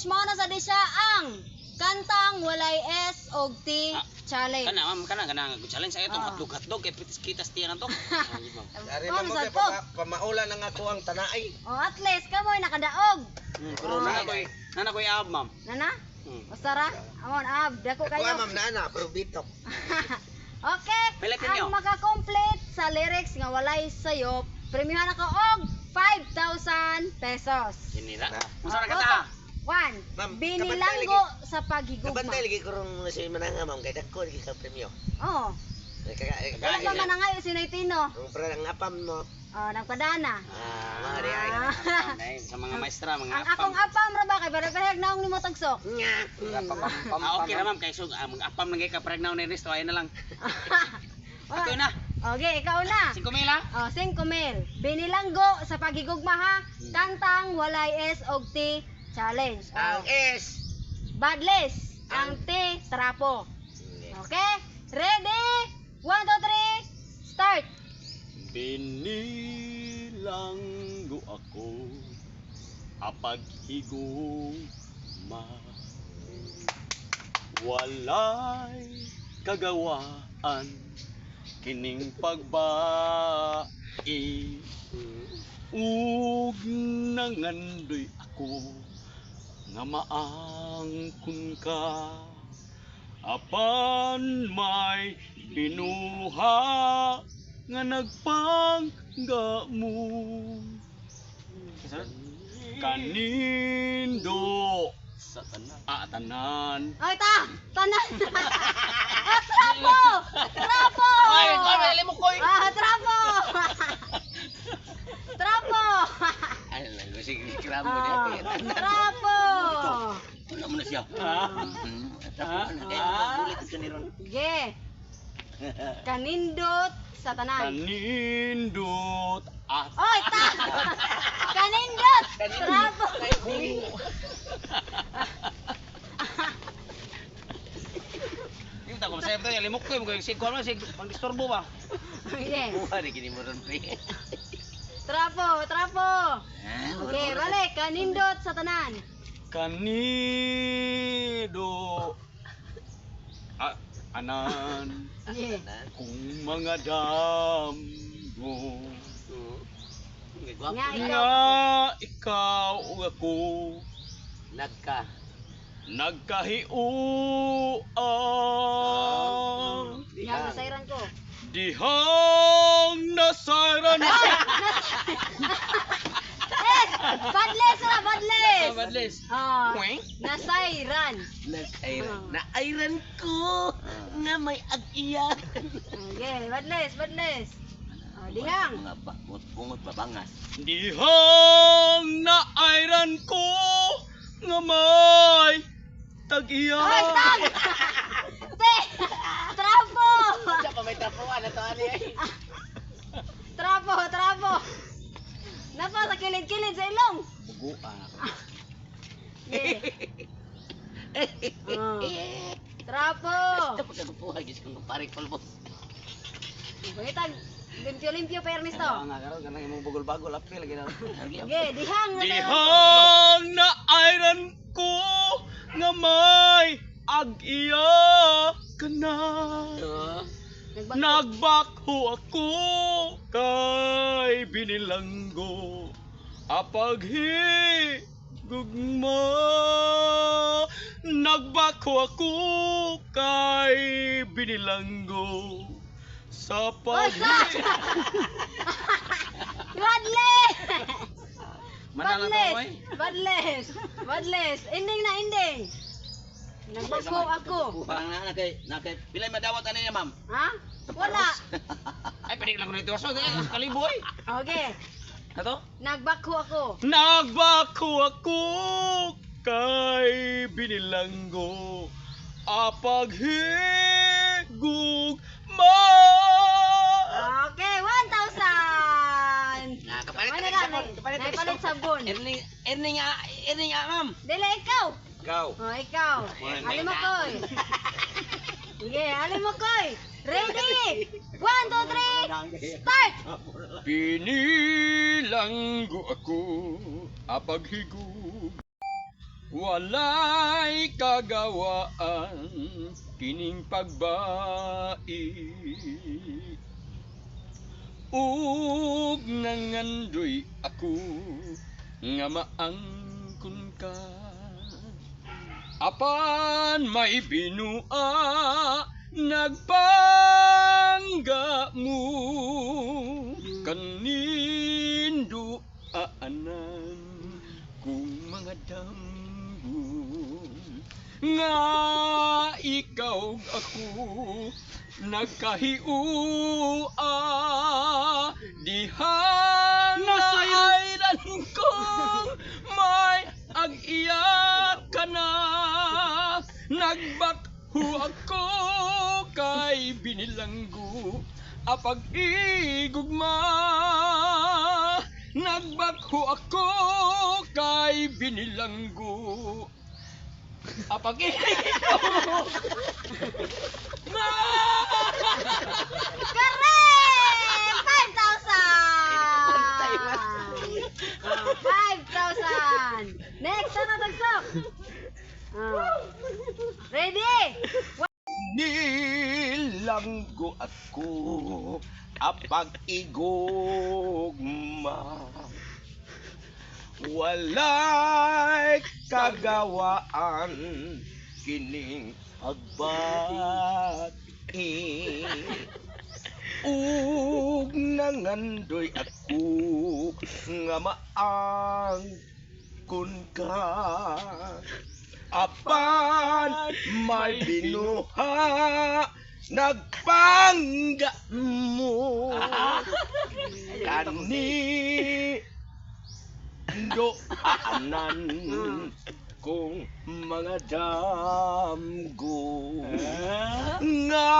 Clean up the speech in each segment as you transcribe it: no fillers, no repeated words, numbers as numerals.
mo na sa di siya ang kantang walay S og T challenge. Kana challenge sa itong hotdog kay kitas tiyan to. Dari mo kay pamaula nang ako ang tanay. Oh, at least kamoy nakadaog. Pero nana koy ab ma'am. Nana? Usara? Amon ab, dako kayo. Ako ma'am nana, pero bitok. Okay. Ang maka-complete sa lyrics nga walay sayo, premiuhan ako og 5,000 pesos. Kinira. Unsa na kata? 1. Binilanggo sa paghigugma. Kabantay lagi ko rong si mananga ma'am kay dako lagi ka premyo. Oo. Wala pa manangay sinoy Tino. Ang parang apam no. Oh, nagpadana. Mari ay. Sa mga maestra, mga ang akong apam ra ba kay barag-barag naong nimo tagsok. Okay ra ma'am kay sug apam nang ka parag naon ni resto ay na lang. Ako na. Okay, ikaw na. 5 mil ha? Oh, 5 mil. Binilanggo sa paghigugma ha. Kantang walay S og T challenge. Ang S. Badless. Ang T trapo. Okay? Ready? 1, 2, 3. Start. Binilanggo ako apag higugma walay kagawaan kining pagbai ug nangandoy ako nga maangkon ka apan may binuha nga nagpangga mo kanindo sa tanan Ay ta, tanan. Trapo! Trapo! ay kamali mo koy Trapo! Trapo! ay lang sige kramo dia Trapo! wala mo na siya ulit ka ni ron Ge. Kanindot sa tanan. kanindot at Oy, ta! Kanindot! Trapo! yung tako sa ito limok ko yung sig ko sig pang-disturbo ba Ge. buhay gini mo ron pre Trapo, trapo. Okay, balik. Kanindot sa tanan. kanido anan Ge. kung mga damgo Nga nga ikaw ug ako nagkahiuang Nga masayran ko. dihang nasayran Badless na, badless. badless Oh, Kweng? nasayran. Na-iron ko nga may ag-iyak. Okay, badless, badless. Oh, dihang. Bungot babangas. dihang naayran ko nga may tag-iya Ay, tag! Te! Trapo! Siya pa may tapuan na to ani. Trapo, trapo. Napa sa kilid-kilid sa ilong. buguan Okay. Oh. Trapo. Tapos ako po hagis kung paring pulbo. Bangitag, limpyo-limpyo pa Ernest to. nga karon kanang imong bugol-bagol apil lagi na Okay, dihang na tayo. dihang naayran ko nga may ag-iya ka na nagbakho ako kay binilanggo apag higugma nagbakho ako kay binilanggo sa pag Badless! Manala to moy Badless! Badless! Ending na, ending! Nagbako ako. Parang nakay pilay madawat ani niya ma'am. Ha? Wala. ay pwede lang ko nito so kaliboy Okay. ato Nagbako ako. nagbako ako kay binilanggo apag higugma Okay, 1,000! Nakapalit Ano na na, sabon. naipalit sabon. Earning ma'am. Dili, ikaw! Ikaw. Oh, ikaw. Alim mo, Koy. Sige, alim mo, Koy. Ready? 1, 2, 3, start! binilanggo ako apag higug walay kagawaan kining pagbai. Ug nangandoy ako nga maangkon ka. Apan may binua nagpangga mo kanindo aanan kung mga damgo nga ikaw ug ako nagkahiua diha nasayran kong may ag-iyak ka na nagbakho ako kay binilanggo apag igugma nagbakho ako kay binilanggo apag igugma. Correct! 5,000! 5,000! Next, ano tagsok? Ready? Nilanggo ako apag igugma walay kagawaan kining pagbati ug nangandoy ako nga maangkon ka apan may binuha nagpangga mo kani do aanan kung mga damgo nga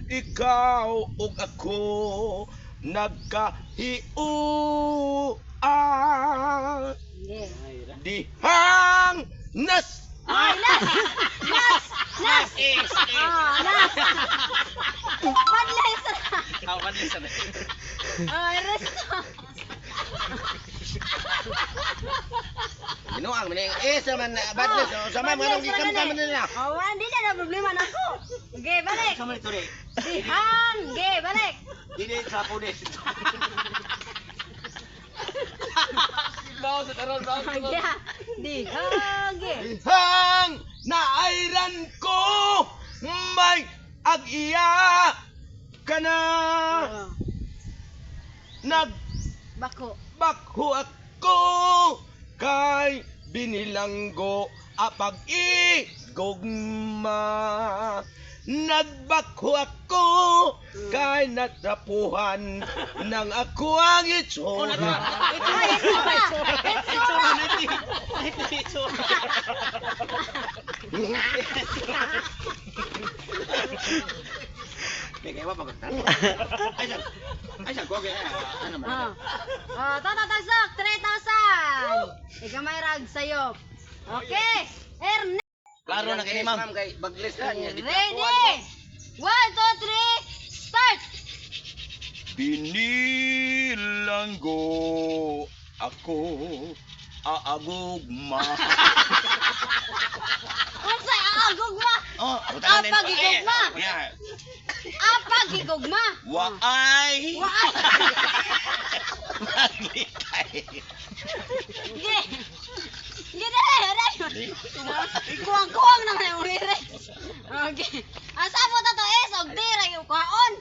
ikaw ug ako nagkahiuan dihang nas Ay, nas! Nas! Nas! Nas! Badlay sa... Kawan sa. Resto! Ginuang man man badness sama man gikamkam nila. Hindi na problema na ako. Okay, balik. Sama ito rin. Dihang, okay, balik. Dili sa pulis. Yeah. Dihang, okay. Dihang naayran ko may ag-iya ka na Bako. nagbakho ako kay binilanggo apag igugma nagbakho ako kay natrapuhan ng ako ang itsura. May kaya pa pagkakta. Ay, saan ko? Ano man? Tatatagsak, 3,000. Ikaw may rag sa'yo. Okay. Ernest. Klaro na kini ma'am. Kay baglis ka niya. Ready? 1, 2, 3, start! Binilanggo ako aagugma. Unsay aagugma? Oh, Apa gigugma? Yeah. Apa gigugma? Waay Waay! Maglitay. Ge! Ge dali! Ikuwang-kuwang naman yung lyrics. Okay. Asa mo to is og tira yung kwaon.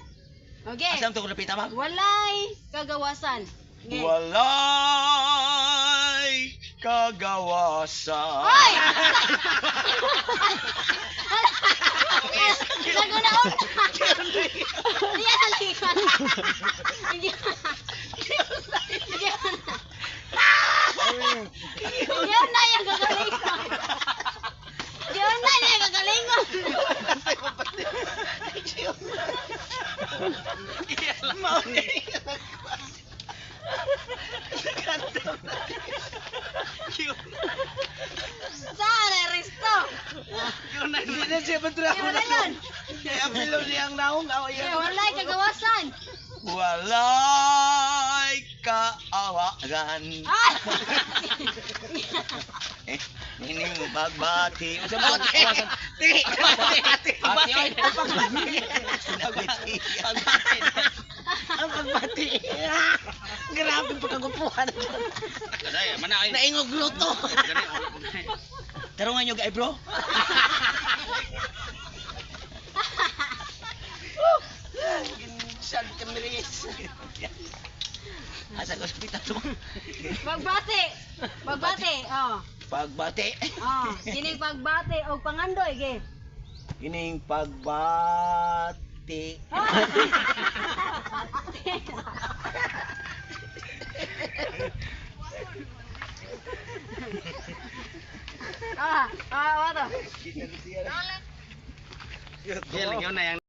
Okay. Asam to ko napita ma'am? Walay kagawasan. Okay. walay kagawasan. Hoy! Naguna-una! Yan ang likan! Yun na yung gagalingon! Yun na yung gagalingon! Saan eh, Risto? Hindi na siya Yun na yun! Kaya apilo niyang naong. Walay kagawasan! Walay kaawagan. Ay! Nining pagbati. Usa ba? Ti. Pagbati. Ang pagbati. Grabe pagkagupuhan. Kaday, mana ay. Naingog luto. Tarungan nyo guys bro. Sad kamiris. Asa ko hospital to. Pagbati. Pagbati. Oh. Pagbati. Oh, kining pagbati og pangandoy ge. Kining pagbati. Wato. Yan lang yun na yan.